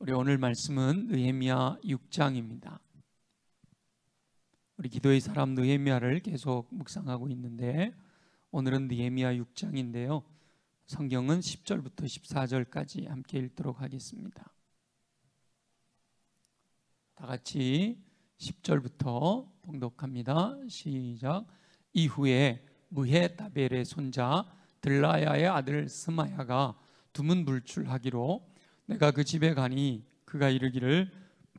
우리 오늘 말씀은 느헤미야 6장입니다. 우리 기도의 사람 느헤미야를 계속 묵상하고 있는데 오늘은 느헤미야 6장인데요. 성경은 10절부터 14절까지 함께 읽도록 하겠습니다. 다 같이 10절부터 봉독합니다. 시작. 이후에 무헤다벨의 손자 들라야의 아들 스마야가 두문 불출하기로 내가 그 집에 가니 그가 이르기를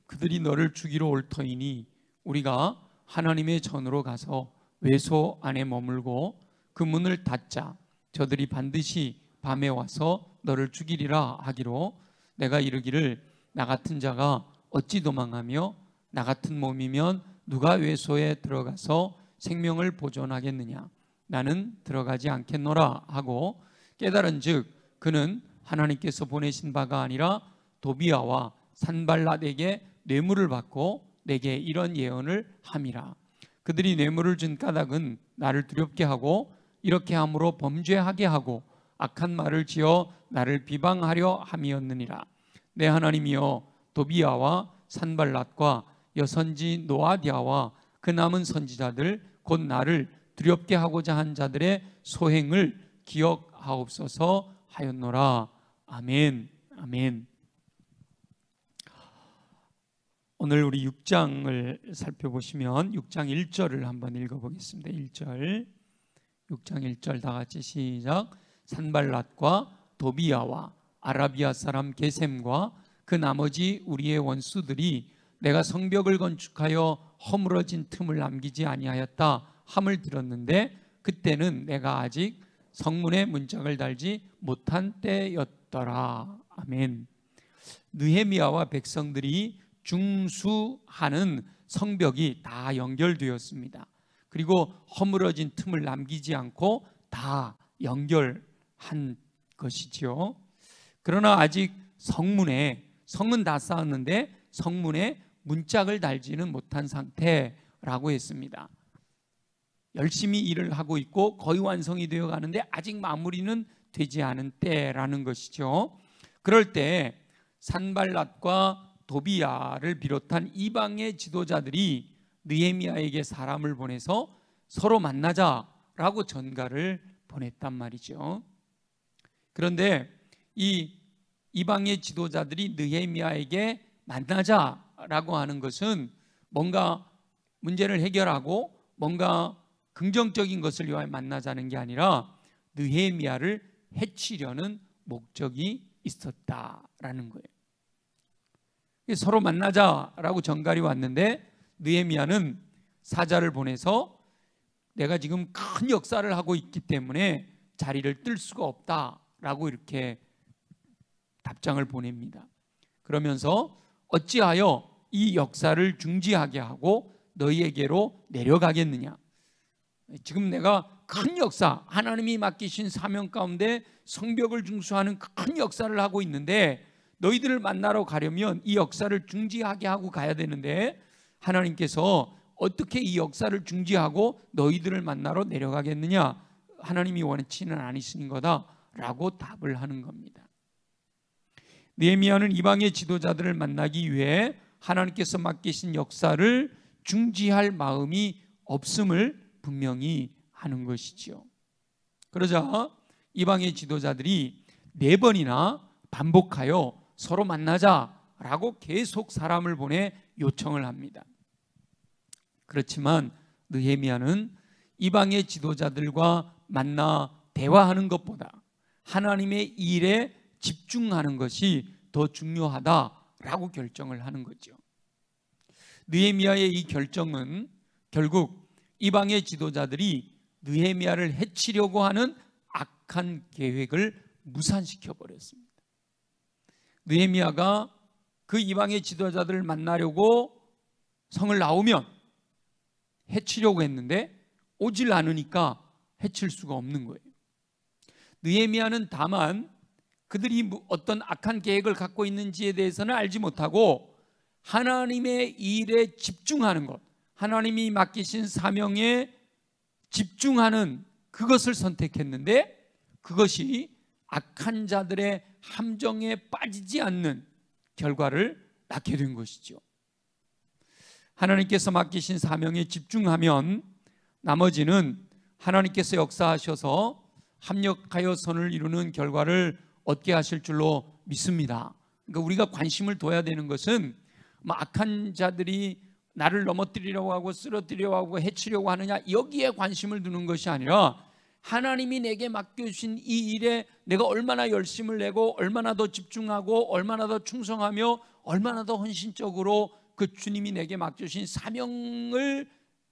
그들이 너를 죽이러 올 터이니 우리가 하나님의 전으로 가서 외소 안에 머물고 그 문을 닫자. 저들이 반드시 밤에 와서 너를 죽이리라 하기로 내가 이르기를 나 같은 자가 어찌 도망하며 나 같은 몸이면 누가 외소에 들어가서 생명을 보존하겠느냐. 나는 들어가지 않겠노라 하고 깨달은즉 그는 하나님께서 보내신 바가 아니라 도비야와 산발랏에게 뇌물을 받고 내게 이런 예언을 함이라. 그들이 뇌물을 준 까닭은 나를 두렵게 하고 이렇게 함으로 범죄하게 하고 악한 말을 지어 나를 비방하려 함이었느니라. 내 하나님이여 도비야와 산발랏과 여선지 노아디아와 그 남은 선지자들 곧 나를 두렵게 하고자 한 자들의 소행을 기억하옵소서 하였노라. 아멘. 아멘. 오늘 우리 6장을 살펴보시면 6장 1절을 한번 읽어보겠습니다. 1절 6장 1절 다 같이 시작. 산발랏과 도비야와 아라비아 사람 게셈과 그 나머지 우리의 원수들이 내가 성벽을 건축하여 허물어진 틈을 남기지 아니하였다 함을 들었는데 그때는 내가 아직 성문에 문짝을 달지 못한 때였더라. 아멘. 느헤미야와 백성들이 중수하는 성벽이 다 연결되었습니다. 그리고 허물어진 틈을 남기지 않고 다 연결한 것이지요. 그러나 아직 성은 다 쌓았는데 성문에 문짝을 달지는 못한 상태라고 했습니다. 열심히 일을 하고 있고 거의 완성이 되어 가는데 아직 마무리는 되지 않은 때라는 것이죠. 그럴 때 산발랏과 도비야를 비롯한 이방의 지도자들이 느헤미야에게 사람을 보내서 서로 만나자라고 전가를 보냈단 말이죠. 그런데 이 이방의 지도자들이 느헤미야에게 만나자라고 하는 것은 뭔가 문제를 해결하고 뭔가 긍정적인 것을 위하여 만나자는 게 아니라 느헤미야를 해치려는 목적이 있었다라는 거예요. 서로 만나자라고 전갈이 왔는데 느헤미야는 사자를 보내서 내가 지금 큰 역사를 하고 있기 때문에 자리를 뜰 수가 없다라고 이렇게 답장을 보냅니다. 그러면서 어찌하여 이 역사를 중지하게 하고 너희에게로 내려가겠느냐. 지금 내가 큰 역사, 하나님이 맡기신 사명 가운데 성벽을 중수하는 큰 역사를 하고 있는데 너희들을 만나러 가려면 이 역사를 중지하게 하고 가야 되는데 하나님께서 어떻게 이 역사를 중지하고 너희들을 만나러 내려가겠느냐. 하나님이 원치는 아니신 거다라고 답을 하는 겁니다. 느헤미야는 이방의 지도자들을 만나기 위해 하나님께서 맡기신 역사를 중지할 마음이 없음을 분명히 하는 것이죠. 그러자 이방의 지도자들이 4번이나 반복하여 서로 만나자라고 계속 사람을 보내 요청을 합니다. 그렇지만 느헤미야는 이방의 지도자들과 만나 대화하는 것보다 하나님의 일에 집중하는 것이 더 중요하다라고 결정을 하는 거죠. 느헤미야의 이 결정은 결국 이방의 지도자들이 느헤미야를 해치려고 하는 악한 계획을 무산시켜 버렸습니다. 느헤미야가 그 이방의 지도자들을 만나려고 성을 나오면 해치려고 했는데 오질 않으니까 해칠 수가 없는 거예요. 느헤미야는 다만 그들이 어떤 악한 계획을 갖고 있는지에 대해서는 알지 못하고 하나님의 일에 집중하는 것, 하나님이 맡기신 사명에 집중하는 그것을 선택했는데 그것이 악한 자들의 함정에 빠지지 않는 결과를 낳게 된 것이죠. 하나님께서 맡기신 사명에 집중하면 나머지는 하나님께서 역사하셔서 합력하여 선을 이루는 결과를 얻게 하실 줄로 믿습니다. 그러니까 우리가 관심을 둬야 되는 것은 악한 자들이 나를 넘어뜨리려고 하고 쓰러뜨리려고 하고 해치려고 하느냐, 여기에 관심을 두는 것이 아니라 하나님이 내게 맡겨주신 이 일에 내가 얼마나 열심을 내고 얼마나 더 집중하고 얼마나 더 충성하며 얼마나 더 헌신적으로 그 주님이 내게 맡겨주신 사명을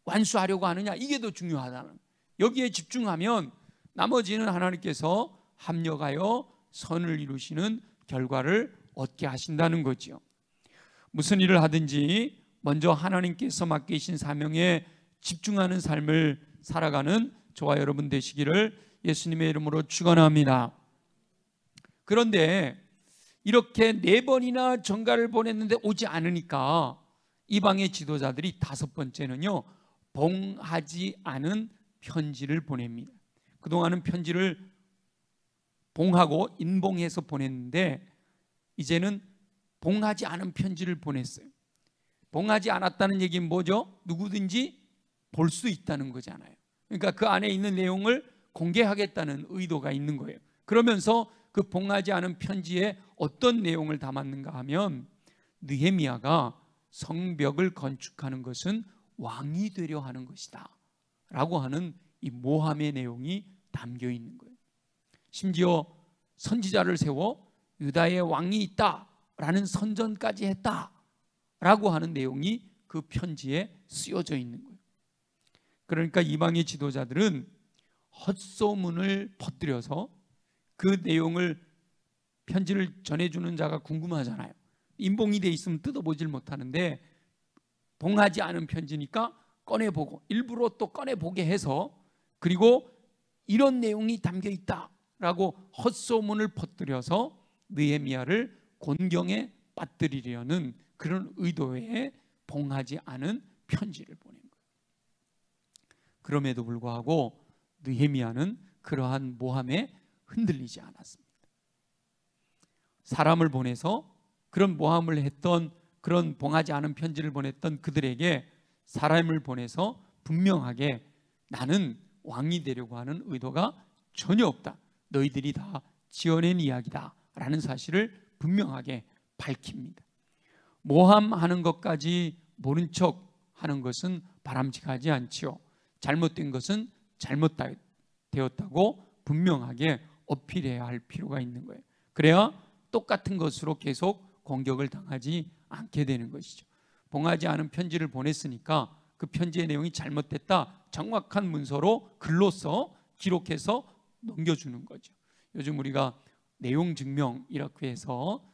완수하려고 하느냐, 이게 더 중요하다는, 여기에 집중하면 나머지는 하나님께서 합력하여 선을 이루시는 결과를 얻게 하신다는 거죠. 무슨 일을 하든지 먼저 하나님께서 맡기신 사명에 집중하는 삶을 살아가는 저와 여러분 되시기를 예수님의 이름으로 축원합니다. 그런데 이렇게 4번이나 전가를 보냈는데 오지 않으니까 이방의 지도자들이 5번째는요, 봉하지 않은 편지를 보냅니다. 그동안은 편지를 봉하고 인봉해서 보냈는데 이제는 봉하지 않은 편지를 보냈어요. 봉하지 않았다는 얘기는 뭐죠? 누구든지 볼 수 있다는 거잖아요. 그러니까 그 안에 있는 내용을 공개하겠다는 의도가 있는 거예요. 그러면서 그 봉하지 않은 편지에 어떤 내용을 담았는가 하면, 느헤미야가 성벽을 건축하는 것은 왕이 되려 하는 것이다 라고 하는 이 모함의 내용이 담겨 있는 거예요. 심지어 선지자를 세워 유다의 왕이 있다라는 선전까지 했다라고 하는 내용이 그 편지에 쓰여져 있는 거예요. 그러니까 이방의 지도자들은 헛소문을 퍼뜨려서 그 내용을, 편지를 전해주는 자가 궁금하잖아요. 인봉이 돼 있으면 뜯어보질 못하는데 봉하지 않은 편지니까 꺼내보고, 일부러 또 꺼내보게 해서, 그리고 이런 내용이 담겨 있다라고 헛소문을 퍼뜨려서 느헤미야를 곤경에 빠뜨리려는 그런 의도에 봉하지 않은 편지를 보낸 거예요. 그럼에도 불구하고 느헤미야는 그러한 모함에 흔들리지 않았습니다. 사람을 보내서 그런 모함을 했던, 그런 봉하지 않은 편지를 보냈던 그들에게 사람을 보내서 분명하게 나는 왕이 되려고 하는 의도가 전혀 없다, 너희들이 다 지어낸 이야기다 라는 사실을 분명하게 밝힙니다. 모함하는 것까지 모른 척 하는 것은 바람직하지 않지요. 잘못된 것은 잘못되었다고 분명하게 어필해야 할 필요가 있는 거예요. 그래야 똑같은 것으로 계속 공격을 당하지 않게 되는 것이죠. 봉하지 않은 편지를 보냈으니까 그 편지의 내용이 잘못됐다, 정확한 문서로 글로써 기록해서 넘겨주는 거죠. 요즘 우리가 내용 증명이라고 해서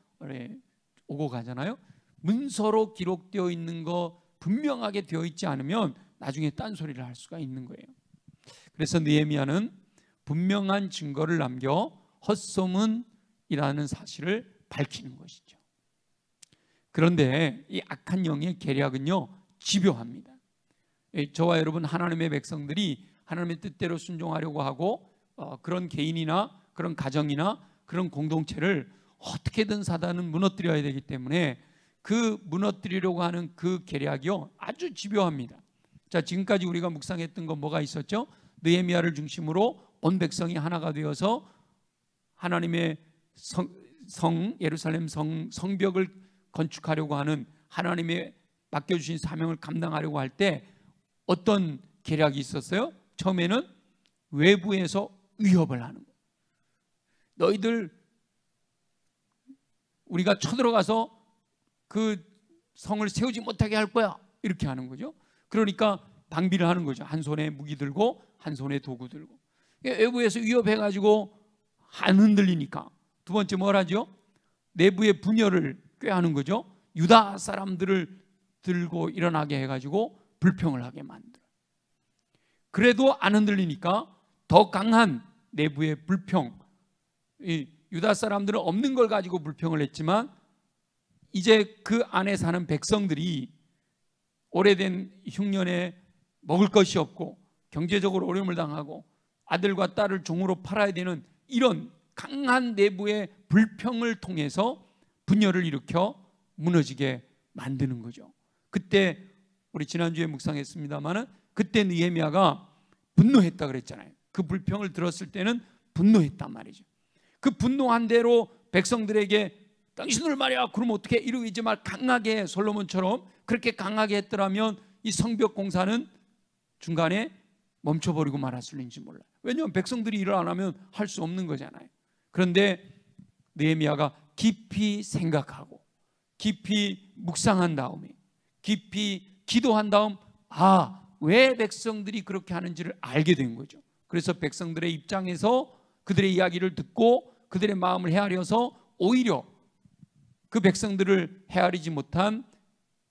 오고 가잖아요. 문서로 기록되어 있는 거 분명하게 되어 있지 않으면 나중에 딴소리를 할 수가 있는 거예요. 그래서 느헤미야는 분명한 증거를 남겨 헛소문이라는 사실을 밝히는 것이죠. 그런데 이 악한 영의 계략은요, 집요합니다. 저와 여러분 하나님의 백성들이 하나님의 뜻대로 순종하려고 하고 그런 개인이나 그런 가정이나 그런 공동체를 어떻게든 사단은 무너뜨려야 되기 때문에 그 무너뜨리려고 하는 그 계략이요, 아주 집요합니다. 자, 지금까지 우리가 묵상했던 건 뭐가 있었죠? 느헤미야를 중심으로 온 백성이 하나가 되어서 하나님의 예루살렘 성벽을 건축하려고 하는, 하나님의 맡겨주신 사명을 감당하려고 할 때 어떤 계략이 있었어요? 처음에는 외부에서 위협을 하는 거예요. 너희들 우리가 쳐들어가서 그 성을 세우지 못하게 할 거야, 이렇게 하는 거죠. 그러니까 방비를 하는 거죠. 한 손에 무기 들고 한 손에 도구 들고. 외부에서 위협해가지고 안 흔들리니까 두 번째 뭘 하죠? 내부의 분열을 꾀하는 거죠. 유다 사람들을 들고 일어나게 해가지고 불평을 하게 만들어요. 그래도 안 흔들리니까 더 강한 내부의 불평, 유다 사람들은 없는 걸 가지고 불평을 했지만 이제 그 안에 사는 백성들이 오래된 흉년에 먹을 것이 없고 경제적으로 어려움을 당하고 아들과 딸을 종으로 팔아야 되는 이런 강한 내부의 불평을 통해서 분열을 일으켜 무너지게 만드는 거죠. 그때 우리 지난주에 묵상했습니다마는 그때 느헤미야가 분노했다 그랬잖아요. 그 불평을 들었을 때는 분노했단 말이죠. 그 분노한 대로 백성들에게 당신들 말이야 그러면 어떻게 이러고 이제 말 강하게 솔로몬처럼 그렇게 강하게 했더라면 이 성벽 공사는 중간에 멈춰버리고 말았을는지 몰라요. 왜냐하면 백성들이 일을 안 하면 할 수 없는 거잖아요. 그런데 느헤미야가 깊이 생각하고 깊이 묵상한 다음에 깊이 기도한 다음 왜 백성들이 그렇게 하는지를 알게 된 거죠. 그래서 백성들의 입장에서 그들의 이야기를 듣고 그들의 마음을 헤아려서 오히려 그 백성들을 헤아리지 못한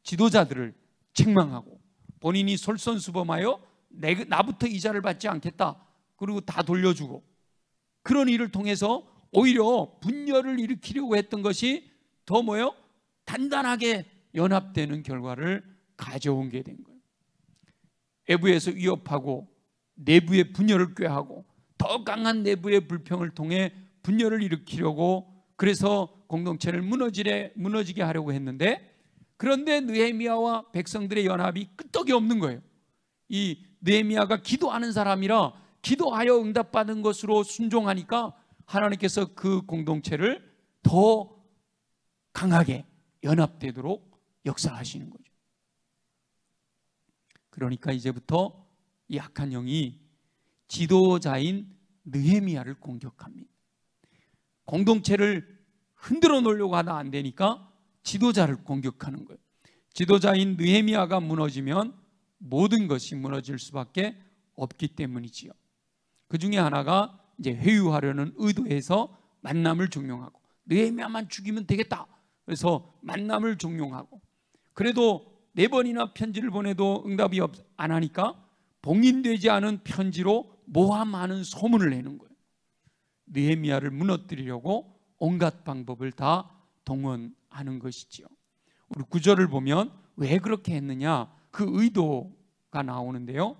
지도자들을 책망하고 본인이 솔선수범하여 나부터 이자를 받지 않겠다 그리고 다 돌려주고 그런 일을 통해서 오히려 분열을 일으키려고 했던 것이 더 단단하게 연합되는 결과를 가져온 게 된 거예요. 외부에서 위협하고 내부의 분열을 꾀하고 더 강한 내부의 불평을 통해 분열을 일으키려고 그래서 공동체를 무너지게 하려고 했는데 그런데 느헤미야와 백성들의 연합이 끄떡이 없는 거예요. 이 느헤미야가 기도하는 사람이라 기도하여 응답받은 것으로 순종하니까 하나님께서 그 공동체를 더 강하게 연합되도록 역사하시는 거죠. 그러니까 이제부터 이 악한 영이 지도자인 느헤미야를 공격합니다. 공동체를 흔들어 놓으려고 하다 안 되니까 지도자를 공격하는 거예요. 지도자인 느헤미야가 무너지면 모든 것이 무너질 수밖에 없기 때문이지요. 그 중에 하나가 이제 회유하려는 의도에서 만남을 종용하고 느헤미야만 죽이면 되겠다. 그래서 만남을 종용하고 그래도 4번이나 편지를 보내도 응답이 안 하니까 봉인되지 않은 편지로 모함하는 소문을 내는 거예요. 느헤미야를 무너뜨리려고 온갖 방법을 다 동원하는 것이지요. 우리 9절을 보면 왜 그렇게 했느냐 그 의도가 나오는데요.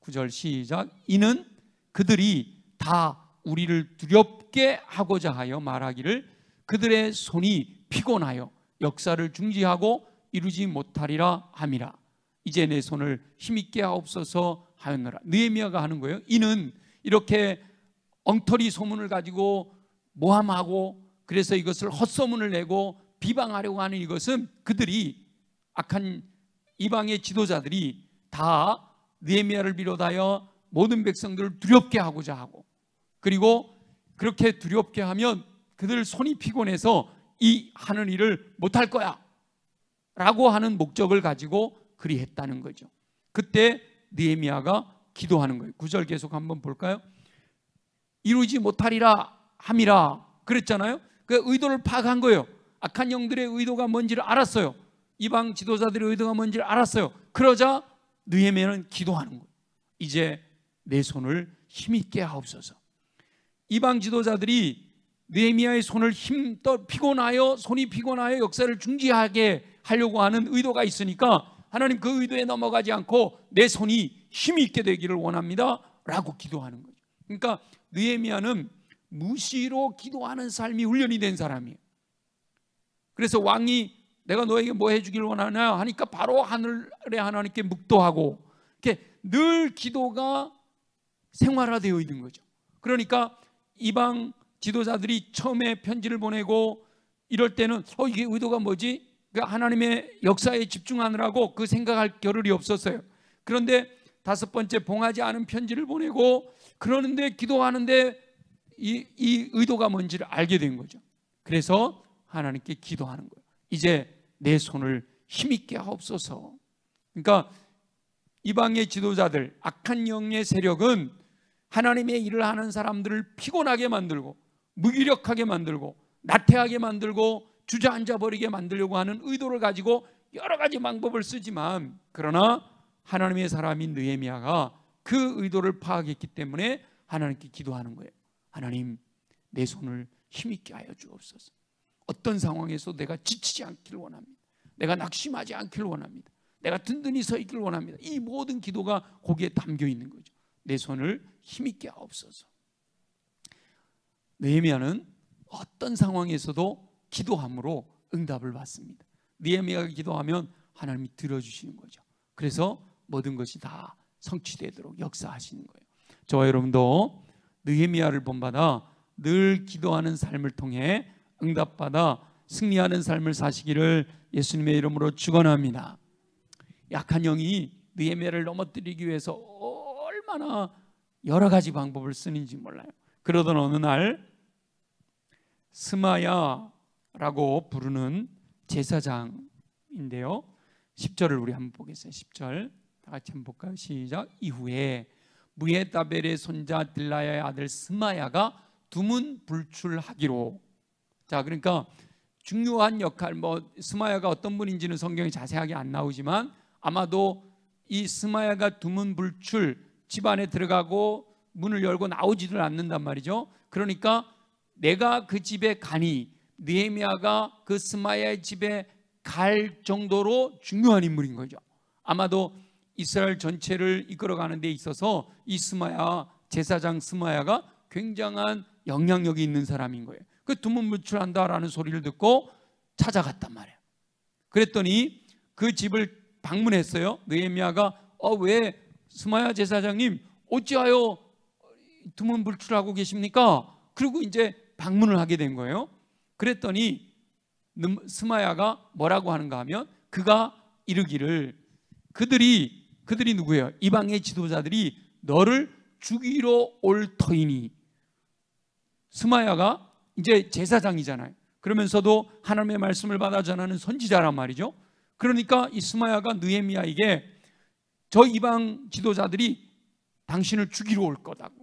9절 시작. 이는 그들이 다 우리를 두렵게 하고자 하여 말하기를 그들의 손이 피곤하여 역사를 중지하고 이루지 못하리라 함이라. 이제 내 손을 힘있게 하옵소서 하였노라. 느헤미야가 하는 거예요. 이는 이렇게 엉터리 소문을 가지고 모함하고 그래서 이것을 헛소문을 내고 비방하려고 하는 이것은 그들이 악한 이방의 지도자들이 다 느헤미야를 비롯하여 모든 백성들을 두렵게 하고자 하고 그리고 그렇게 두렵게 하면 그들 손이 피곤해서 이 하는 일을 못할 거야 라고 하는 목적을 가지고 그리했다는 거죠. 그때 느헤미야가 기도하는 거예요. 9절 계속 한번 볼까요? 이루지 못하리라 함이라 그랬잖아요. 그 의도를 파악한 거예요. 악한 영들의 의도가 뭔지를 알았어요. 이방 지도자들의 의도가 뭔지를 알았어요. 그러자 느헤미야는 기도하는 거예요. 이제 내 손을 힘있게 하옵소서. 이방 지도자들이 느헤미야의 손을 피곤하여 손이 피곤하여 역사를 중지하게 하려고 하는 의도가 있으니까 하나님 그 의도에 넘어가지 않고 내 손이 힘이 있게 되기를 원합니다 라고 기도하는 거죠. 그러니까 느헤미야는 무시로 기도하는 삶이 훈련이 된 사람이에요. 그래서 왕이 내가 너에게 뭐 해주길 원하냐 하니까 바로 하늘의 하나님께 묵도하고 이렇게 늘 기도가 생활화되어 있는 거죠. 그러니까 이방 지도자들이 처음에 편지를 보내고 이럴 때는 이게 의도가 뭐지? 그러니까 하나님의 역사에 집중하느라고 그 생각할 겨를이 없었어요. 그런데 5번째 봉하지 않은 편지를 보내고 그러는데 기도하는데 이 의도가 뭔지를 알게 된 거죠. 그래서 하나님께 기도하는 거예요. 이제 내 손을 힘있게 하옵소서. 그러니까 이방의 지도자들, 악한 영의 세력은 하나님의 일을 하는 사람들을 피곤하게 만들고 무기력하게 만들고 나태하게 만들고 주저앉아 버리게 만들려고 하는 의도를 가지고 여러 가지 방법을 쓰지만 그러나 하나님의 사람인 느헤미야가 그 의도를 파악했기 때문에 하나님께 기도하는 거예요. 하나님, 내 손을 힘있게 하여 주옵소서. 어떤 상황에서 내가 지치지 않기를 원합니다. 내가 낙심하지 않기를 원합니다. 내가 든든히 서 있기를 원합니다. 이 모든 기도가 거기에 담겨 있는 거죠. 내 손을 힘있게 하옵소서. 느헤미야는 어떤 상황에서도 기도함으로 응답을 받습니다. 느헤미야가 기도하면 하나님이 들어주시는 거죠. 그래서 모든 것이 다 성취되도록 역사하시는 거예요. 저와 여러분도 느헤미야를 본받아 늘 기도하는 삶을 통해 응답받아 승리하는 삶을 사시기를 예수님의 이름으로 축원합니다. 약한 영이 느헤미야를 넘어뜨리기 위해서 얼마나 여러 가지 방법을 쓰는지 몰라요. 그러던 어느 날 스마야라고 부르는 제사장인데요, 10절을 우리 한번 보겠어요. 10절 다 같이 한번 볼까요? 시작. 이후에 무헤다벨의 손자 딜라야의 아들 스마야가 두문불출하기로. 자, 그러니까 중요한 역할, 스마야가 어떤 분인지는 성경에 자세하게 안 나오지만 아마도 이 스마야가 두문불출, 집 안에 들어가고 문을 열고 나오지를 않는단 말이죠. 그러니까 내가 그 집에 가니, 느헤미야가 그 스마야의 집에 갈 정도로 중요한 인물인 거죠. 아마도 이스라엘 전체를 이끌어가는 데 있어서 이 스마야, 제사장 스마야가 굉장한 영향력이 있는 사람인 거예요. 그 두문불출한다라는 소리를 듣고 찾아갔단 말이에요. 그랬더니 그 집을 방문했어요. 느헤미야가 왜 스마야 제사장님 어찌하여 두문불출하고 계십니까? 그리고 이제 방문을 하게 된 거예요. 그랬더니 스마야가 뭐라고 하는가 하면, 그가 이르기를, 그들이 누구예요? 이방의 지도자들이 너를 죽이러 올 터이니. 스마야가 이제 제사장이잖아요. 그러면서도 하나님의 말씀을 받아 전하는 선지자란 말이죠. 그러니까 이 스마야가 느헤미야에게 저 이방 지도자들이 당신을 죽이러 올 거다고.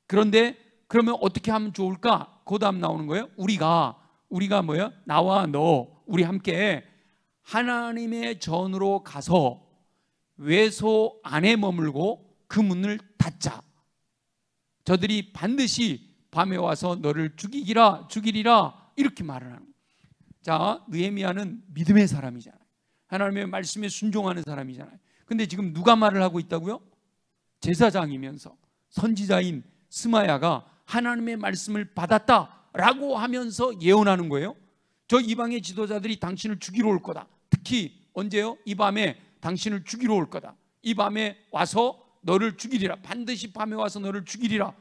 그런데 그러면 어떻게 하면 좋을까? 그 다음 나오는 거예요. 우리가 뭐야? 나와 너 우리 함께 하나님의 전으로 가서 외소 안에 머물고 그 문을 닫자. 저들이 반드시 밤에 와서 너를 죽이리라 이렇게 말을 하는 거예요. 자, 느헤미야는 믿음의 사람이잖아요. 하나님의 말씀에 순종하는 사람이잖아요. 근데 지금 누가 말을 하고 있다고요? 제사장이면서 선지자인 스마야가 하나님의 말씀을 받았다라고 하면서 예언하는 거예요. 저 이방의 지도자들이 당신을 죽이러 올 거다. 특히 언제요? 이 밤에 당신을 죽이러 올 거다. 이 밤에 와서 너를 죽이리라. 반드시 밤에 와서 너를 죽이리라.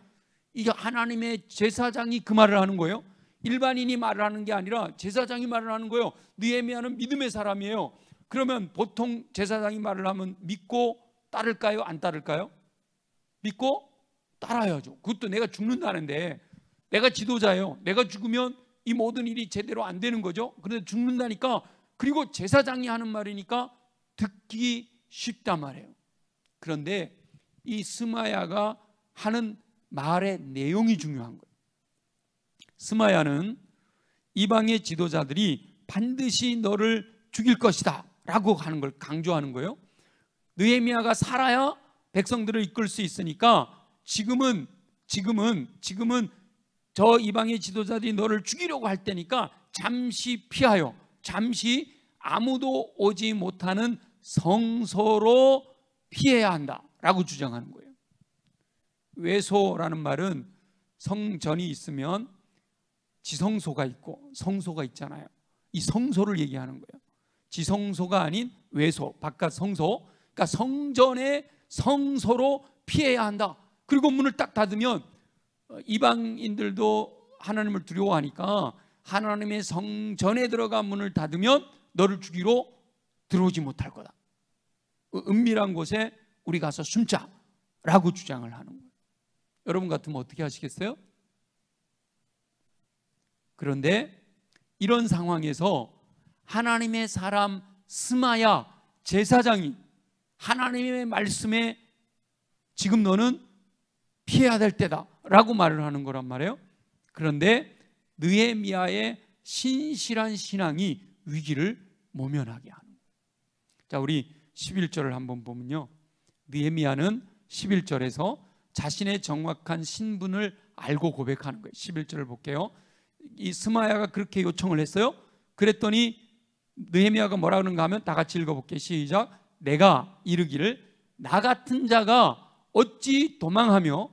이게 하나님의 제사장이 그 말을 하는 거예요. 일반인이 말을 하는 게 아니라 제사장이 말을 하는 거예요. 느헤미야는 믿음의 사람이에요. 그러면 보통 제사장이 말을 하면 믿고 따를까요? 안 따를까요? 믿고 따라야죠. 그것도 내가 죽는다는데, 내가 지도자예요. 내가 죽으면 이 모든 일이 제대로 안 되는 거죠. 그런데 죽는다니까, 그리고 제사장이 하는 말이니까 듣기 쉽단 말이에요. 그런데 이 스마야가 하는 말의 내용이 중요한 거예요. 스마야는 이방의 지도자들이 반드시 너를 죽일 것이다 라고 하는 걸 강조하는 거예요. 느헤미야가 살아야 백성들을 이끌 수 있으니까 지금은 저 이방의 지도자들이 너를 죽이려고 할 때니까 잠시 피하여, 잠시 아무도 오지 못하는 성소로 피해야 한다라고 주장하는 거예요. 외소라는 말은 성전이 있으면 지성소가 있고 성소가 있잖아요. 이 성소를 얘기하는 거예요. 지성소가 아닌 외소, 바깥 성소. 그러니까 성전의 성소로 피해야 한다. 그리고 문을 딱 닫으면 이방인들도 하나님을 두려워하니까 하나님의 성전에 들어가 문을 닫으면 너를 죽이러 들어오지 못할 거다. 은밀한 곳에 우리 가서 숨자라고 주장을 하는 거예요. 여러분 같으면 어떻게 하시겠어요? 그런데 이런 상황에서 하나님의 사람 스마야 제사장이 하나님의 말씀에 지금 너는 피해야 될 때다 라고 말을 하는 거란 말이에요. 그런데 느헤미야의 신실한 신앙이 위기를 모면하게 하는 거예요. 자, 우리 11절을 한번 보면요, 느헤미야는 11절에서 자신의 정확한 신분을 알고 고백하는 거예요. 11절을 볼게요. 이 스마야가 그렇게 요청을 했어요. 그랬더니 느헤미야가 뭐라 그러는가 하면 다 같이 읽어볼게요. 시작. 내가 이르기를 나 같은 자가 어찌 도망하며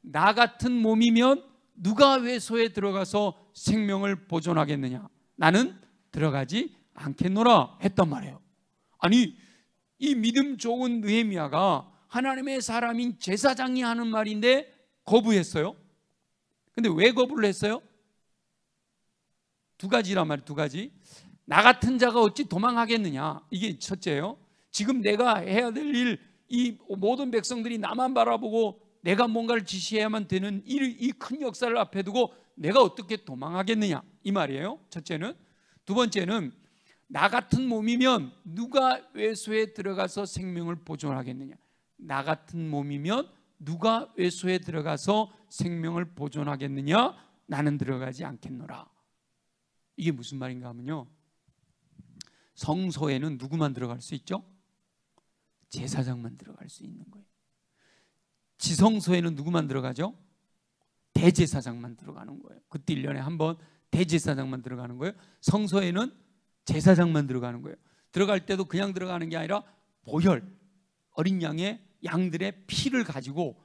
나 같은 몸이면 누가 외소에 들어가서 생명을 보존하겠느냐? 나는 들어가지 않겠노라 했단 말이에요. 아니, 이 믿음 좋은 느헤미야가 하나님의 사람인 제사장이 하는 말인데 거부했어요. 근데 왜 거부를 했어요? 두 가지란 말이에요. 두 가지. 나 같은 자가 어찌 도망하겠느냐, 이게 첫째예요. 지금 내가 해야 될 일, 이 모든 백성들이 나만 바라보고 내가 뭔가를 지시해야만 되는 이 큰 역사를 앞에 두고 내가 어떻게 도망하겠느냐, 이 말이에요. 첫째는. 두 번째는 나 같은 몸이면 누가 외소에 들어가서 생명을 보존하겠느냐. 나 같은 몸이면 누가 외소에 들어가서 생명을 보존하겠느냐. 나는 들어가지 않겠노라. 이게 무슨 말인가 하면요, 성소에는 누구만 들어갈 수 있죠? 제사장만 들어갈 수 있는 거예요. 지성소에는 누구만 들어가죠? 대제사장만 들어가는 거예요. 그때 1년에 한 번 대제사장만 들어가는 거예요. 성소에는 제사장만 들어가는 거예요. 들어갈 때도 그냥 들어가는 게 아니라 보혈, 어린 양들의 피를 가지고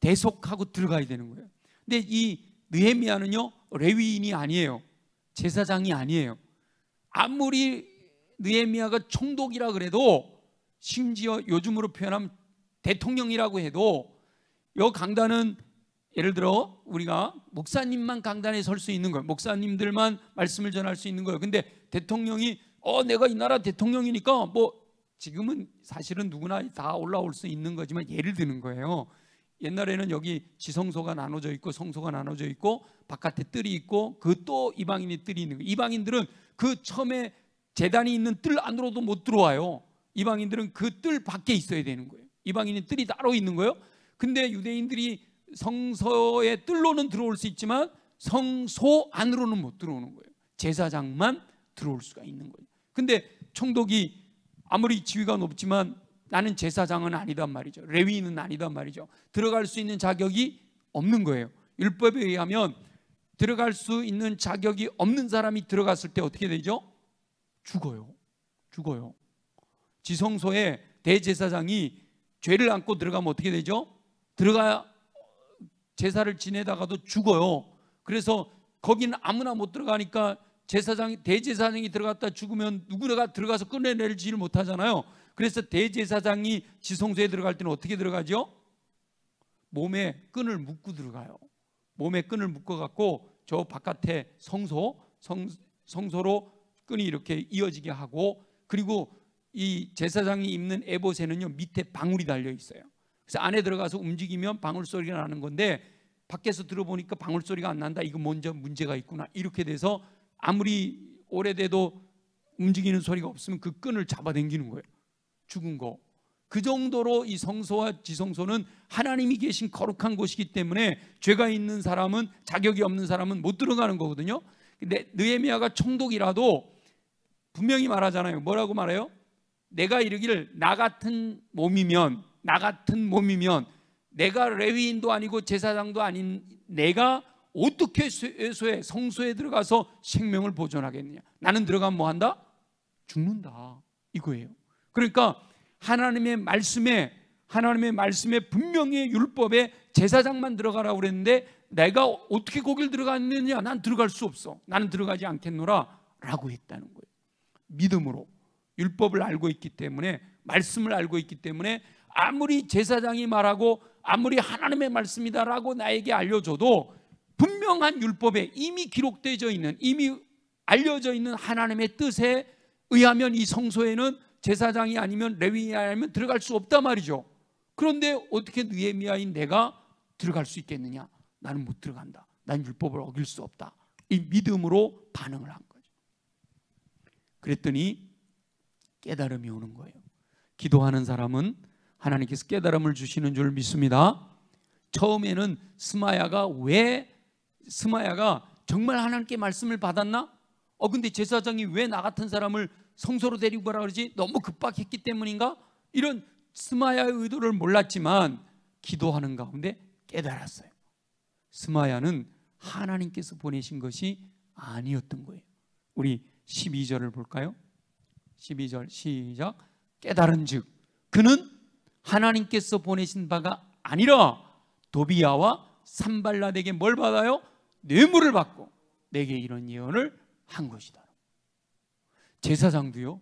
대속하고 들어가야 되는 거예요. 근데 이 느헤미야는요, 레위인이 아니에요. 제사장이 아니에요. 아무리 느헤미야가 총독이라 그래도, 심지어 요즘으로 표현하면 대통령이라고 해도, 요 강단은 예를 들어 우리가 목사님만 강단에 설 수 있는 거예요. 목사님들만 말씀을 전할 수 있는 거예요. 근데 대통령이 내가 이 나라 대통령이니까 뭐, 지금은 사실은 누구나 다 올라올 수 있는 거지만 예를 드는 거예요. 옛날에는 여기 지성소가 나눠져 있고 성소가 나눠져 있고 바깥에 뜰이 있고 그 또 이방인의 뜰이 있는 거예요. 이방인들은 그 처음에 제단이 있는 뜰 안으로도 못 들어와요. 이방인들은 그 뜰 밖에 있어야 되는 거예요. 이방인의 뜰이 따로 있는 거예요. 근데 유대인들이 성소의 뜰로는 들어올 수 있지만 성소 안으로는 못 들어오는 거예요. 제사장만 들어올 수가 있는 거예요. 근데 총독이 아무리 지위가 높지만 나는 제사장은 아니단 말이죠. 레위인은 아니단 말이죠. 들어갈 수 있는 자격이 없는 거예요. 율법에 의하면 들어갈 수 있는 자격이 없는 사람이 들어갔을 때 어떻게 되죠? 죽어요. 지성소에 대제사장이 죄를 안고 들어가면 어떻게 되죠? 들어가 제사를 지내다가도 죽어요. 그래서 거기는 아무나 못 들어가니까 대제사장이 들어갔다 죽으면 누구나 들어가서 꺼내내지를 못하잖아요. 그래서 대제사장이 지성소에 들어갈 때는 어떻게 들어가죠? 몸에 끈을 묶고 들어가요. 몸에 끈을 묶어갖고 저 바깥에 성소로 끈이 이렇게 이어지게 하고, 그리고 이 제사장이 입는 에봇에는요, 밑에 방울이 달려 있어요. 그래서 안에 들어가서 움직이면 방울 소리가 나는 건데 밖에서 들어보니까 방울 소리가 안 난다. 이거 먼저 문제가 있구나. 이렇게 돼서 아무리 오래돼도 움직이는 소리가 없으면 그 끈을 잡아당기는 거예요. 죽은 거. 그 정도로 이 성소와 지성소는 하나님이 계신 거룩한 곳이기 때문에 죄가 있는 사람은, 자격이 없는 사람은 못 들어가는 거거든요. 근데 느헤미야가 총독이라도 분명히 말하잖아요. 뭐라고 말해요? 내가 이르기를 나 같은 몸이면 내가 레위인도 아니고 제사장도 아닌 내가 어떻게 성소에 들어가서 생명을 보존하겠느냐. 나는 들어가면 뭐 한다? 죽는다, 이거예요. 그러니까 하나님의 말씀에 분명히 율법에 제사장만 들어가라고 그랬는데 내가 어떻게 거길 들어갔느냐. 난 들어갈 수 없어. 나는 들어가지 않겠노라 라고 했다는 거예요. 믿음으로 율법을 알고 있기 때문에, 말씀을 알고 있기 때문에 아무리 제사장이 말하고 아무리 하나님의 말씀이다라고 나에게 알려줘도 분명한 율법에 이미 기록되어 있는, 이미 알려져 있는 하나님의 뜻에 의하면 이 성소에는 제사장이 아니면 레위인이 아니면 들어갈 수 없단 말이죠. 그런데 어떻게 느헤미야인 내가 들어갈 수 있겠느냐? 나는 못 들어간다. 난 율법을 어길 수 없다. 이 믿음으로 반응을 한 거죠. 그랬더니 깨달음이 오는 거예요. 기도하는 사람은 하나님께서 깨달음을 주시는 줄 믿습니다. 처음에는 스마야가 정말 하나님께 말씀을 받았나? 근데 제사장이 왜 나 같은 사람을 성소로 데리고 가라 그러지? 너무 급박했기 때문인가? 이런 스마야의 의도를 몰랐지만 기도하는 가운데 깨달았어요. 스마야는 하나님께서 보내신 것이 아니었던 거예요. 우리 12절을 볼까요? 12절 시작. 깨달은즉 그는 하나님께서 보내신 바가 아니라 도비야와 산발랏에게 뭘 받아요? 뇌물을 받고 내게 이런 예언을 한 것이다. 제사장도요,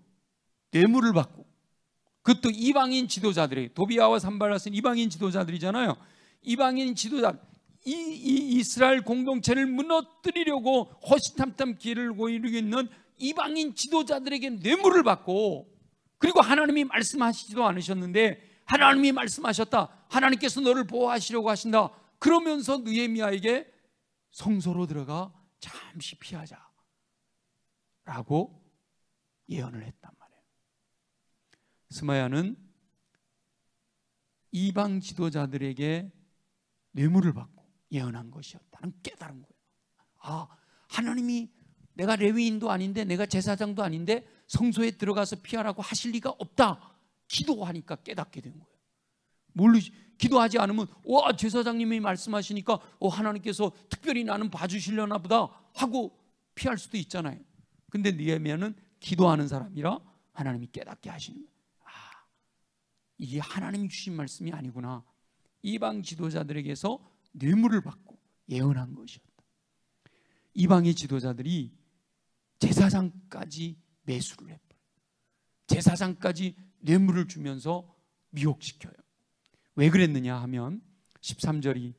뇌물을 받고, 그것도 이방인 지도자들에게. 도비아와 산발랏은 이방인 지도자들이잖아요. 이방인 지도자, 이 이스라엘 공동체를 무너뜨리려고 호시탐탐 길을 고이르고 있는 이방인 지도자들에게 뇌물을 받고, 그리고 하나님이 말씀하시지도 않으셨는데 하나님이 말씀하셨다, 하나님께서 너를 보호하시려고 하신다, 그러면서 느헤미야에게 성소로 들어가 잠시 피하자 라고 예언을 했단 말이에요. 스마야는 이방 지도자들에게 뇌물을 받고 예언한 것이었다는 깨달은 거예요. 아, 하나님이 내가 레위인도 아닌데, 내가 제사장도 아닌데 성소에 들어가서 피하라고 하실 리가 없다. 기도하니까 깨닫게 된 거예요. 기도하지 않으면 와, 제사장님이 말씀하시니까 하나님께서 특별히 나는 봐주시려나 보다 하고 피할 수도 있잖아요. 근데 느헤미야는 기도하는 사람이라 하나님이 깨닫게 하시는 거예요. 아, 이게 하나님이 주신 말씀이 아니구나. 이방 지도자들에게서 뇌물을 받고 예언한 것이었다. 이방의 지도자들이 제사장까지 매수를 해버려요. 제사장까지 뇌물을 주면서 미혹시켜요. 왜 그랬느냐 하면 13절이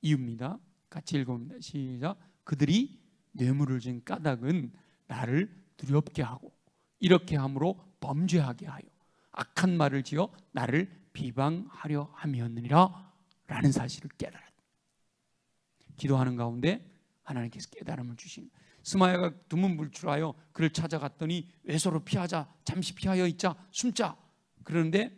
이유입니다. 같이 읽어봅니다. 시작. 그들이 뇌물을 준 까닭은 나를 두렵게 하고 이렇게 함으로 범죄하게 하여 악한 말을 지어 나를 비방하려 함이었느니라 라는 사실을 깨달았다. 기도하는 가운데 하나님께서 깨달음을 주신, 스마야가 두문불출하여 그를 찾아갔더니 외소로 피하자, 잠시 피하여 있자, 숨자. 그러는데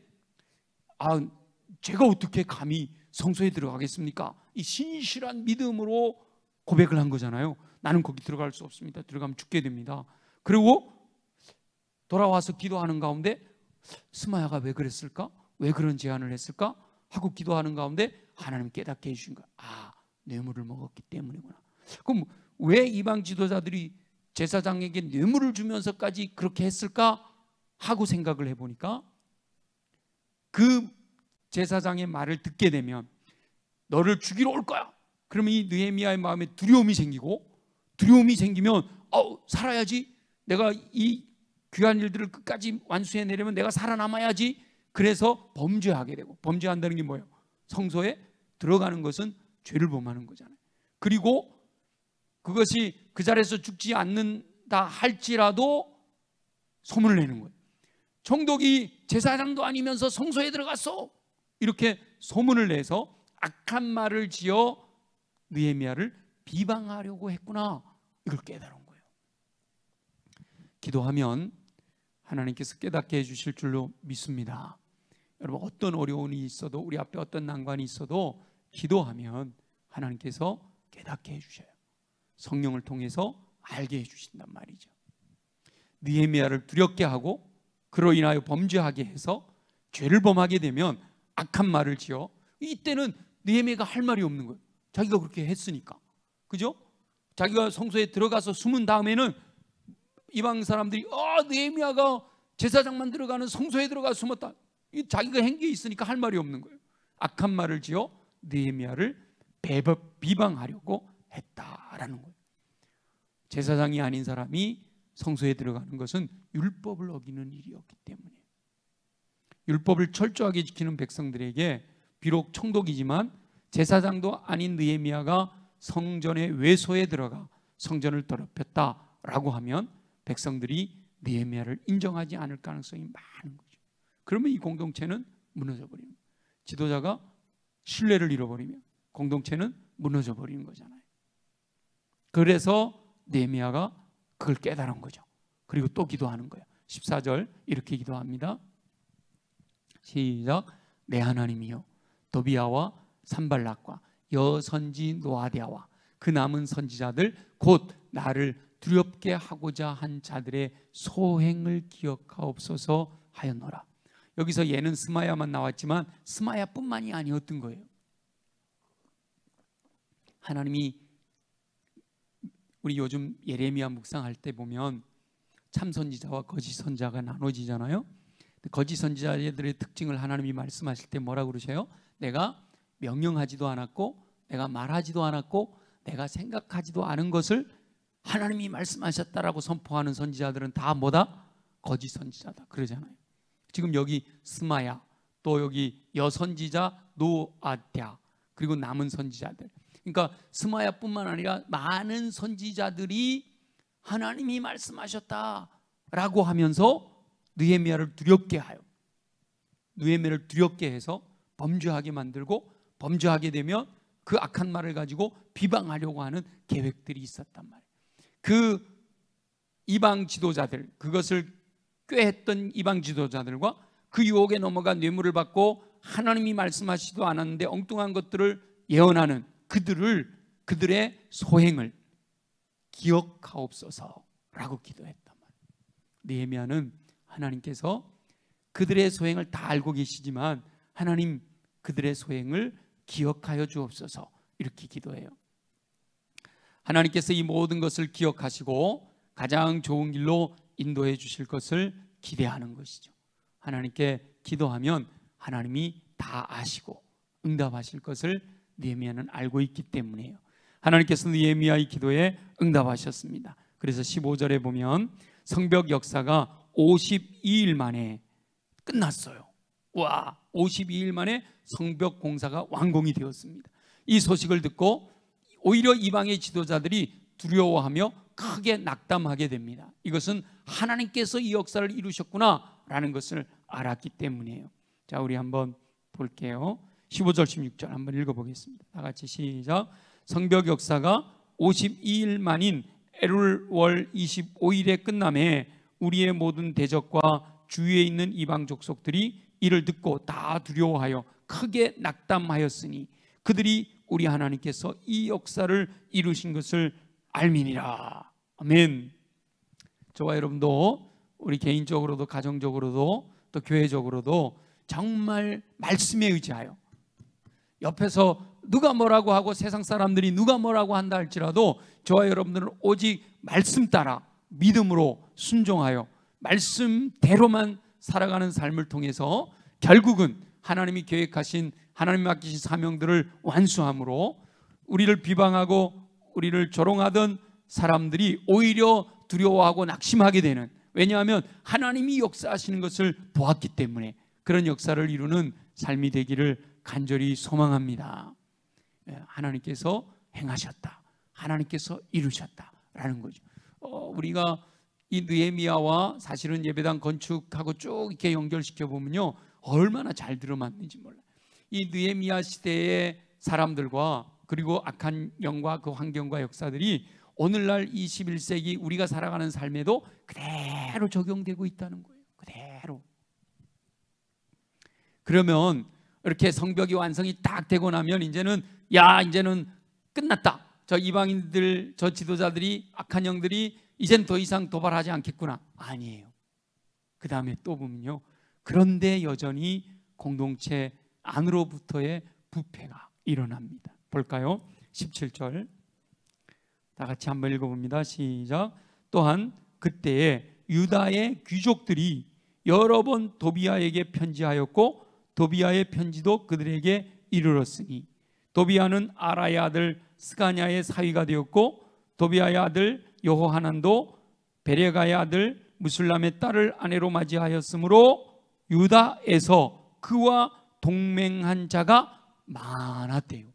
제가 어떻게 감히 성소에 들어가겠습니까? 이 신실한 믿음으로 고백을 한 거잖아요. 나는 거기 들어갈 수 없습니다. 들어가면 죽게 됩니다. 그리고 돌아와서 기도하는 가운데 스마야가 왜 그랬을까? 왜 그런 제안을 했을까? 하고 기도하는 가운데 하나님 깨닫게 해주신 거야. 아, 뇌물을 먹었기 때문이구나. 그럼 왜 이방 지도자들이 제사장에게 뇌물을 주면서까지 그렇게 했을까? 하고 생각을 해보니까 그 제사장의 말을 듣게 되면 너를 죽이러 올 거야. 그러면 이 느헤미야의 마음에 두려움이 생기고, 두려움이 생기면 살아야지, 내가 이 귀한 일들을 끝까지 완수해내려면 내가 살아남아야지. 그래서 범죄하게 되고, 범죄한다는 게 뭐예요? 성소에 들어가는 것은 죄를 범하는 거잖아요. 그리고 그것이 그 자리에서 죽지 않는다 할지라도 소문을 내는 거예요. 총독이 제사장도 아니면서 성소에 들어갔어, 이렇게 소문을 내서 악한 말을 지어 느헤미야를 비방하려고 했구나, 이걸 깨달은 거예요. 기도하면 하나님께서 깨닫게 해주실 줄로 믿습니다. 여러분, 어떤 어려움이 있어도, 우리 앞에 어떤 난관이 있어도 기도하면 하나님께서 깨닫게 해주셔요. 성령을 통해서 알게 해주신단 말이죠. 느헤미야를 두렵게 하고 그로 인하여 범죄하게 해서 죄를 범하게 되면 악한 말을 지어, 이때는 느헤미야가 할 말이 없는 거예요. 자기가 그렇게 했으니까. 그죠? 자기가 성소에 들어가서 숨은 다음에는 이방 사람들이 느헤미야가 제사장만 들어가는 성소에 들어가 숨었다, 자기가 한 게 있으니까 할 말이 없는 거예요. 악한 말을 지어 느헤미야를 비방하려고 했다라는 거예요. 제사장이 아닌 사람이 성소에 들어가는 것은 율법을 어기는 일이었기 때문에, 율법을 철저하게 지키는 백성들에게 비록 총독이지만 제사장도 아닌 느헤미야가 성전의 외소에 들어가 성전을 더럽혔다라고 하면 백성들이 느헤미야를 인정하지 않을 가능성이 많은 거죠. 그러면 이 공동체는 무너져 버리는 거예요. 지도자가 신뢰를 잃어버리면 공동체는 무너져 버리는 거잖아요. 그래서 느헤미야가 그걸 깨달은 거죠. 그리고 또 기도하는 거예요. 14절 이렇게 기도합니다. 시작. 내 하나님이여, 도비아와 산발락과 여선지 노아디아와 그 남은 선지자들 곧 나를 두렵게 하고자 한 자들의 소행을 기억하옵소서 하였노라. 여기서 얘는 스마야만 나왔지만 스마야뿐만이 아니었던 거예요. 하나님이, 우리 요즘 예레미야 묵상할 때 보면 참 선지자와 거짓 선지자가 나눠지잖아요. 거짓 선지자들의 특징을 하나님이 말씀하실 때 뭐라고 그러세요? 내가 명령하지도 않았고 내가 말하지도 않았고 내가 생각하지도 않은 것을 하나님이 말씀하셨다라고 선포하는 선지자들은 다 뭐다? 거짓 선지자다 그러잖아요. 지금 여기 스마야, 또 여기 여선지자 노아랴, 그리고 남은 선지자들, 그러니까 스마야뿐만 아니라 많은 선지자들이 하나님이 말씀하셨다라고 하면서 느헤미야를 두렵게 하여, 느헤미야를 두렵게 해서 범죄하게 만들고, 범죄하게 되면 그 악한 말을 가지고 비방하려고 하는 계획들이 있었단 말이에요. 그 이방 지도자들, 그것을 꾀했던 이방 지도자들과 그 유혹에 넘어가 뇌물을 받고 하나님이 말씀하시지도 않았는데 엉뚱한 것들을 예언하는 그들의 소행을 기억하옵소서라고 기도했단 말이에요. 느헤미야는 하나님께서 그들의 소행을 다 알고 계시지만 하나님 그들의 소행을 기억하여 주옵소서 이렇게 기도해요. 하나님께서 이 모든 것을 기억하시고 가장 좋은 길로 인도해 주실 것을 기대하는 것이죠. 하나님께 기도하면 하나님이 다 아시고 응답하실 것을 느헤미야는 알고 있기 때문이에요. 하나님께서 느헤미야의 기도에 응답하셨습니다. 그래서 15절에 보면 성벽 역사가 52일 만에 끝났어요. 와, 52일 만에 성벽 공사가 완공이 되었습니다. 이 소식을 듣고 오히려 이방의 지도자들이 두려워하며 크게 낙담하게 됩니다. 이것은 하나님께서 이 역사를 이루셨구나 라는 것을 알았기 때문이에요. 자, 우리 한번 볼게요. 15절 16절 한번 읽어보겠습니다. 다 같이 시작. 성벽 역사가 52일 만인 엘룰월 25일에 끝남에 우리의 모든 대적과 주위에 있는 이방 족속들이 이를 듣고 다 두려워하여 크게 낙담하였으니 그들이 우리 하나님께서 이 역사를 이루신 것을 알미니라. 아멘. 저와 여러분도 우리 개인적으로도 가정적으로도 또 교회적으로도 정말 말씀에 의지하여, 옆에서 누가 뭐라고 하고 세상 사람들이 누가 뭐라고 한다 할지라도 저와 여러분들은 오직 말씀 따라 믿음으로 순종하여 말씀대로만 살아가는 삶을 통해서 결국은 하나님이 계획하신, 하나님이 맡기신 사명들을 완수함으로 우리를 비방하고 우리를 조롱하던 사람들이 오히려 두려워하고 낙심하게 되는, 왜냐하면 하나님이 역사하시는 것을 보았기 때문에 그런 역사를 이루는 삶이 되기를 간절히 소망합니다. 하나님께서 행하셨다, 하나님께서 이루셨다라는 거죠. 우리가 이 느헤미야와 사실은 예배당 건축하고 쭉 이렇게 연결시켜 보면요, 얼마나 잘 들어맞는지 몰라요. 이 느헤미야 시대의 사람들과 그리고 악한 영과 그 환경과 역사들이 오늘날 21세기 우리가 살아가는 삶에도 그대로 적용되고 있다는 거예요. 그대로. 그러면 이렇게 성벽이 완성이 딱 되고 나면 이제는 끝났다. 저 이방인들, 저 지도자들이, 악한 영들이 이젠 더 이상 도발하지 않겠구나. 아니에요. 그 다음에 또 보면요, 그런데 여전히 공동체 안으로부터의 부패가 일어납니다. 볼까요? 17절 다 같이 한번 읽어봅니다. 시작. 또한 그때에 유다의 귀족들이 여러 번 도비야에게 편지하였고 도비야의 편지도 그들에게 이르렀으니 도비야는 아라의 아들 스가냐의 사위가 되었고 도비야의 아들 여호하난도 베레가의 아들 무술람의 딸을 아내로 맞이하였으므로 유다에서 그와 동맹한 자가 많았대요.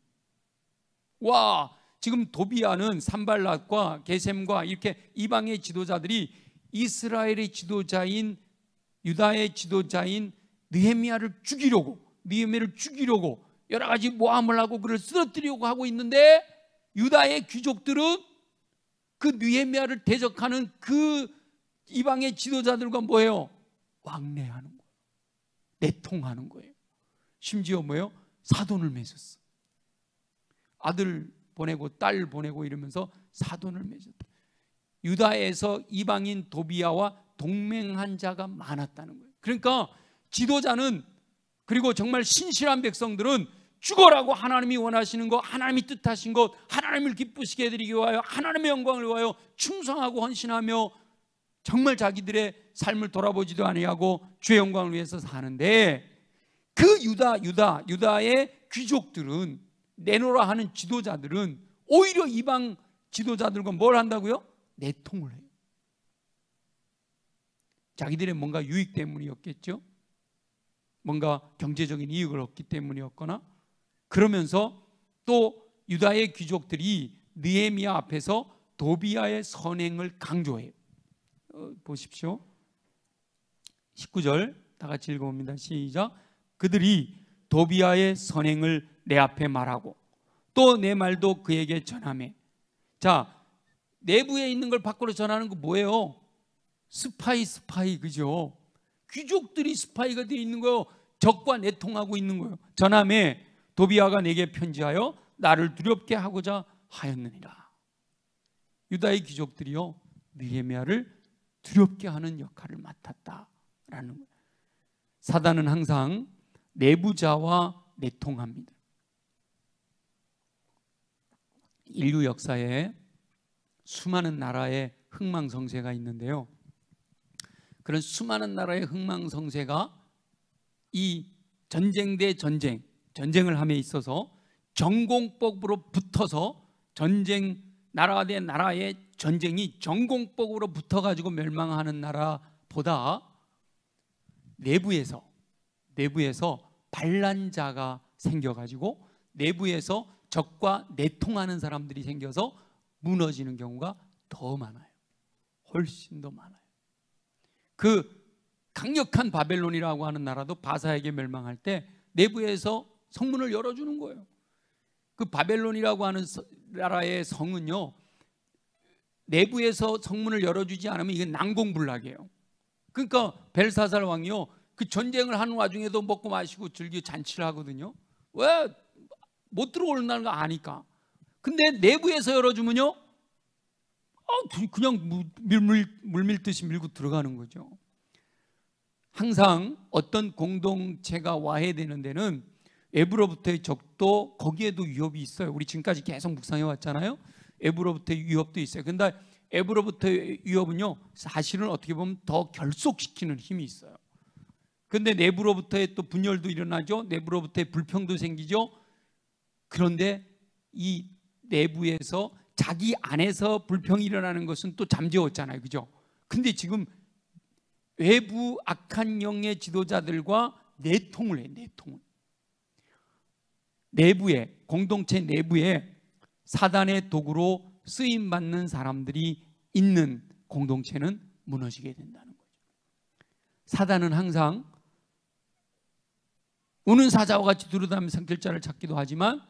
와, 지금 도비야는 산발랏과 게셈과 이렇게 이방의 지도자들이 이스라엘의 지도자인, 유다의 지도자인 느헤미야를 죽이려고 여러 가지 모함을 하고 그를 쓰러뜨리려고 하고 있는데, 유다의 귀족들은 그 느헤미야를 대적하는 그 이방의 지도자들과 뭐예요? 왕래하는 거예요. 내통하는 거예요. 심지어 뭐예요? 사돈을 맺었어. 아들 보내고 딸 보내고 이러면서 사돈을 맺었다. 유다에서 이방인 도비야와 동맹한 자가 많았다는 거예요. 그러니까 지도자는, 그리고 정말 신실한 백성들은 죽어라고 하나님이 원하시는 것, 하나님이 뜻하신 것, 하나님을 기쁘시게 해드리기 위하여, 하나님의 영광을 위하여 충성하고 헌신하며 정말 자기들의 삶을 돌아보지도 아니하고 주의 영광을 위해서 사는데, 그 유다의 귀족들은 내놓으라 하는 지도자들은 오히려 이방 지도자들과 뭘 한다고요? 내통을 해요. 자기들의 뭔가 유익 때문이었겠죠. 뭔가 경제적인 이익을 얻기 때문이었거나, 그러면서 또 유다의 귀족들이 느헤미야 앞에서 도비야의 선행을 강조해요. 보십시오. 19절 다 같이 읽어봅니다. 시작. 그들이 도비야의 선행을 내 앞에 말하고 또 내 말도 그에게 전하매. 자, 내부에 있는 걸 밖으로 전하는 거 뭐예요? 스파이, 그죠? 귀족들이 스파이가 되어 있는 거예요. 적과 내통하고 있는 거예요. 전하매 도비야가 내게 편지하여 나를 두렵게 하고자 하였느니라. 유다의 귀족들이요, 느헤미야를 두렵게 하는 역할을 맡았다라는 거예요. 사단은 항상 내부자와 내통합니다. 인류 역사에 수많은 나라의 흥망성쇠가 있는데요, 그런 수많은 나라의 흥망성쇠가 이 전쟁 대 전쟁을 함에 있어서 전공법으로 붙어서 나라 대 나라의 전쟁이 전공법으로 붙어가지고 멸망하는 나라보다 내부에서 반란자가 생겨가지고 내부에서 적과 내통하는 사람들이 생겨서 무너지는 경우가 더 많아요. 훨씬 더 많아요. 그 강력한 바벨론이라고 하는 나라도 바사에게 멸망할 때 내부에서 성문을 열어주는 거예요. 그 바벨론이라고 하는 나라의 성은요, 내부에서 성문을 열어주지 않으면 이게 난공불락이에요. 그러니까 벨사살 왕이요, 그 전쟁을 하는 와중에도 먹고 마시고 즐겨 잔치를 하거든요. 왜? 못 들어오는 거 아니까. 근데 내부에서 열어주면요, 그냥 물밀듯이 밀고 들어가는 거죠. 항상 어떤 공동체가 와해되는 데는 외부로부터의 적도 거기에도 위협이 있어요. 우리 지금까지 계속 묵상해 왔잖아요. 외부로부터의 위협도 있어요. 근데 외부로부터의 위협은요, 사실은 어떻게 보면 더 결속시키는 힘이 있어요. 근데 내부로부터의 또 분열도 일어나죠. 내부로부터의 불평도 생기죠. 그런데 이 내부에서 자기 안에서 불평이 일어나는 것은 또 잠재웠잖아요, 그죠? 근데 지금 외부 악한 영의 지도자들과 내통을 해, 내통을. 내부에, 공동체 내부에 사단의 도구로 쓰임받는 사람들이 있는 공동체는 무너지게 된다는 거죠. 사단은 항상 우는 사자와 같이 두루다니며 성결자를 찾기도 하지만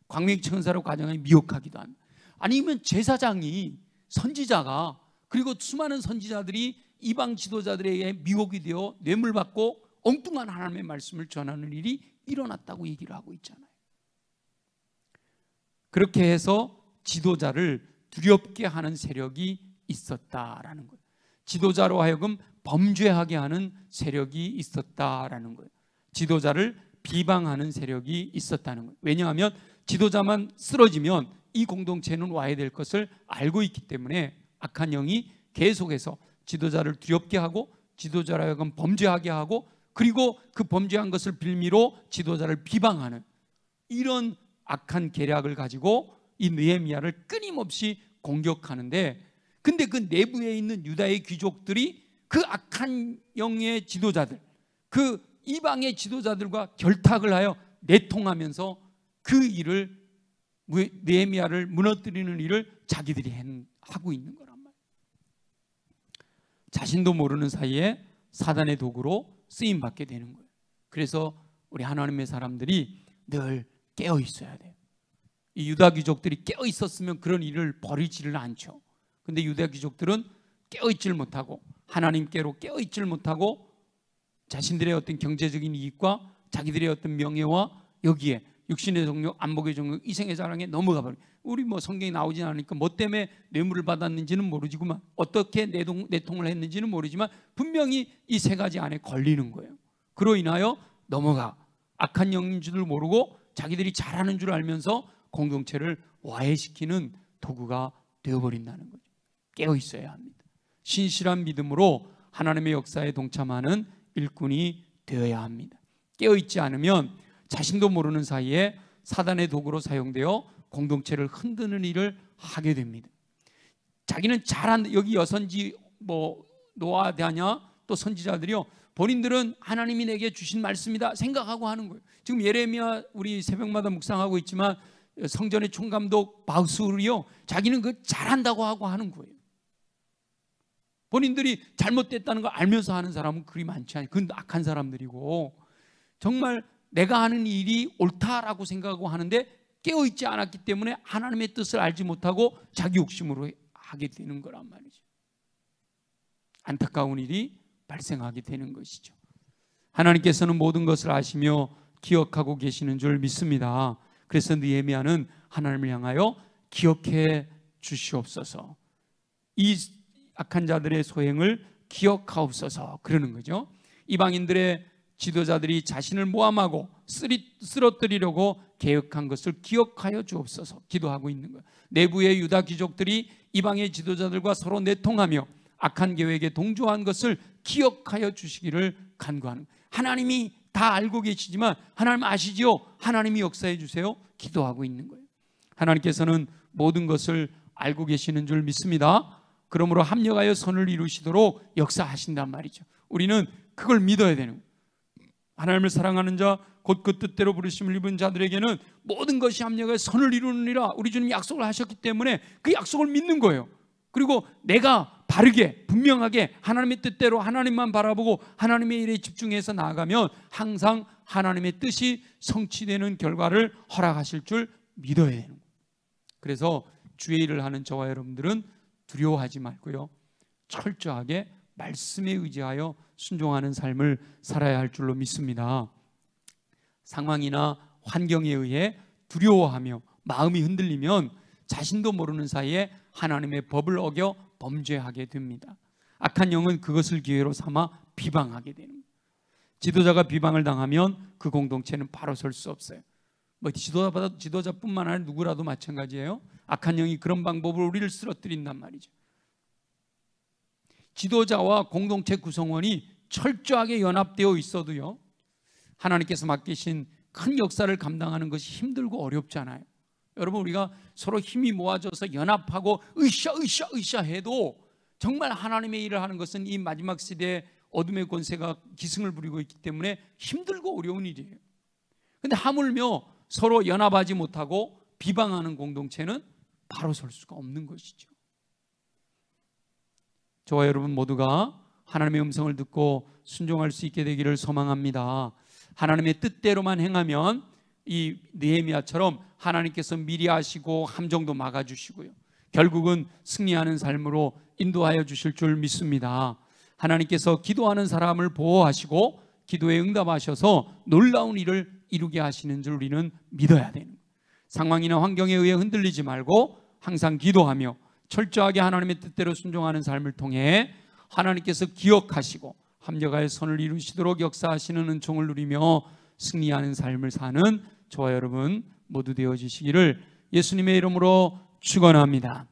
광명천사로 가정에 미혹하기도 합니다. 아니면 제사장이, 선지자가, 그리고 수많은 선지자들이 이방 지도자들에게 미혹이 되어 뇌물받고 엉뚱한 하나님의 말씀을 전하는 일이 일어났다고 얘기를 하고 있잖아요. 그렇게 해서 지도자를 두렵게 하는 세력이 있었다라는 거예요. 지도자로 하여금 범죄하게 하는 세력이 있었다라는 거예요. 지도자를 비방하는 세력이 있었다는 거예요. 왜냐하면 지도자만 쓰러지면 이 공동체는 와해될 것을 알고 있기 때문에 악한 영이 계속해서 지도자를 두렵게 하고 지도자로 하여금 범죄하게 하고, 그리고 그 범죄한 것을 빌미로 지도자를 비방하는 이런 악한 계략을 가지고 이 느헤미야를 끊임없이 공격하는데, 근데 그 내부에 있는 유다의 귀족들이 그 악한 영의 지도자들, 그 이방의 지도자들과 결탁을 하여 내통하면서 그 일을, 느헤미야를 무너뜨리는 일을 자기들이 하고 있는 거란 말이에요. 자신도 모르는 사이에 사단의 도구로 쓰임받게 되는 거예요. 그래서 우리 하나님의 사람들이 늘 깨어 있어야 돼요. 이 유다 귀족들이 깨어 있었으면 그런 일을 벌이지를 않죠. 근데 유다 귀족들은 깨어 있지를 못하고 하나님께로 깨어 있지를 못하고 자신들의 어떤 경제적인 이익과 자기들의 어떤 명예와 여기에 육신의 정욕, 안목의 정욕, 이생의 자랑에 넘어가 버려요. 우리 뭐 성경이 나오진 않으니까 뭐 때문에 뇌물을 받았는지는 모르지만 어떻게 내통을 했는지는 모르지만 분명히 이 세 가지 안에 걸리는 거예요. 그로 인하여 넘어가 악한 영인 줄을 모르고 자기들이 잘하는 줄 알면서 공동체를 와해시키는 도구가 되어버린다는 거죠. 깨어 있어야 합니다. 신실한 믿음으로 하나님의 역사에 동참하는 일꾼이 되어야 합니다. 깨어 있지 않으면 자신도 모르는 사이에 사단의 도구로 사용되어 공동체를 흔드는 일을 하게 됩니다. 자기는 잘한다. 여기 여선지 노아다냐 또 선지자들이요, 본인들은 하나님이 내게 주신 말씀이다 생각하고 하는 거예요. 지금 예레미야 우리 새벽마다 묵상하고 있지만 성전의 총감독 바우스울이요, 자기는 그 잘한다고 하고 하는 거예요. 본인들이 잘못됐다는 걸 알면서 하는 사람은 그리 많지 않아요. 그건 악한 사람들이고, 정말 내가 하는 일이 옳다라고 생각하고 하는데 깨어있지 않았기 때문에 하나님의 뜻을 알지 못하고 자기 욕심으로 하게 되는 거란 말이죠. 안타까운 일이 발생하게 되는 것이죠. 하나님께서는 모든 것을 아시며 기억하고 계시는 줄 믿습니다. 그래서 느헤미야는 하나님을 향하여 기억해 주시옵소서, 이 악한 자들의 소행을 기억하옵소서 그러는 거죠. 이방인들의 지도자들이 자신을 모함하고 쓰러뜨리려고 계획한 것을 기억하여 주옵소서 기도하고 있는 거예요. 내부의 유다 귀족들이 이방의 지도자들과 서로 내통하며 악한 계획에 동조한 것을 기억하여 주시기를 간구하는 거예요. 하나님이 다 알고 계시지만 하나님 아시지요? 하나님이 역사해 주세요 기도하고 있는 거예요. 하나님께서는 모든 것을 알고 계시는 줄 믿습니다. 그러므로 합력하여 선을 이루시도록 역사하신단 말이죠. 우리는 그걸 믿어야 되는 거예요. 하나님을 사랑하는 자, 곧 그 뜻대로 부르심을 입은 자들에게는 모든 것이 합력하여 선을 이루느니라 우리 주님이 약속을 하셨기 때문에 그 약속을 믿는 거예요. 그리고 내가 바르게 분명하게 하나님의 뜻대로 하나님만 바라보고 하나님의 일에 집중해서 나아가면 항상 하나님의 뜻이 성취되는 결과를 허락하실 줄 믿어야 되는 거예요. 그래서 주의 일을 하는 저와 여러분들은 두려워하지 말고요, 철저하게 말씀에 의지하여 순종하는 삶을 살아야 할 줄로 믿습니다. 상황이나 환경에 의해 두려워하며 마음이 흔들리면 자신도 모르는 사이에 하나님의 법을 어겨 범죄하게 됩니다. 악한 영은 그것을 기회로 삼아 비방하게 되는 거예요. 지도자가 비방을 당하면 그 공동체는 바로 설 수 없어요. 지도자뿐만 아니라 누구라도 마찬가지예요. 악한 영이 그런 방법으로 우리를 쓰러뜨린단 말이죠. 지도자와 공동체 구성원이 철저하게 연합되어 있어도요, 하나님께서 맡기신 큰 역사를 감당하는 것이 힘들고 어렵잖아요. 여러분, 우리가 서로 힘이 모아져서 연합하고 으쌰 해도 정말 하나님의 일을 하는 것은 이 마지막 시대에 어둠의 권세가 기승을 부리고 있기 때문에 힘들고 어려운 일이에요. 그런데 하물며 서로 연합하지 못하고 비방하는 공동체는 바로 설 수가 없는 것이죠. 저와 여러분 모두가 하나님의 음성을 듣고 순종할 수 있게 되기를 소망합니다. 하나님의 뜻대로만 행하면 이 느헤미야처럼 하나님께서 미리 아시고 함정도 막아주시고요, 결국은 승리하는 삶으로 인도하여 주실 줄 믿습니다. 하나님께서 기도하는 사람을 보호하시고 기도에 응답하셔서 놀라운 일을 이루게 하시는 줄 우리는 믿어야 되는 거예요. 상황이나 환경에 의해 흔들리지 말고 항상 기도하며 철저하게 하나님의 뜻대로 순종하는 삶을 통해 하나님께서 기억하시고 합력하여 선을 이루시도록 역사하시는 은총을 누리며 승리하는 삶을 사는 저와 여러분 모두 되어지시기를 예수님의 이름으로 축원합니다.